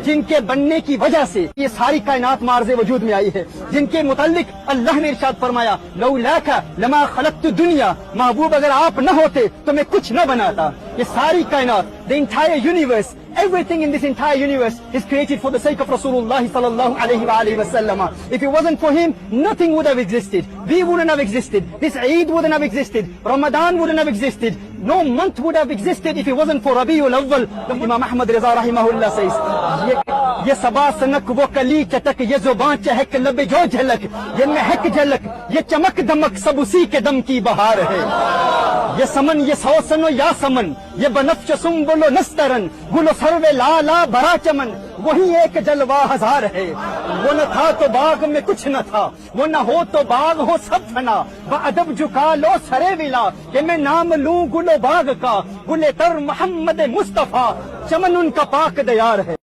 جن کے بننے کی وجہ سے یہ ساری کائنات معرض وجود میں آئی ہے، جن کے متعلق اللہ نے ارشاد فرمایا لولاک لما خلقت الدنیا، محبوب اگر آپ نہ ہوتے تو میں کچھ نہ بناتا۔ یہ ساری کائنات، the entire universe, everything in this entire universe is created for the sake of Rasulullah sallallahu alayhi wa sallam. If it wasn't for him, nothing would have existed. We wouldn't have existed. This Eid wouldn't have existed. Ramadan wouldn't have existed. No month would have existed if it wasn't for Rabiul Awwal. Imam Ahmad Reza rahimahullah says, یہ صبا sink وہ کلی چٹک، یہ زبان چہک لب جو جھلک، یہ مہک جھلک، یہ چمک دمک، سب اسی کے دم کی بہار ہے۔ یہ سمن، یہ سوسن و یا سمن، یہ بنفش سنبل و نسترن، گل و سرو لالا برا چمن، وہی ایک جلوہ ہزار ہے۔ وہ نہ تھا تو باغ میں کچھ نہ تھا، وہ نہ ہو تو باغ ہو سب فنا، بادب جھکا لو سرے ولا، کہ میں نام لوں گل و باغ کا، گل تر محمد مصطفیٰ، چمن ان کا پاک دیار ہے۔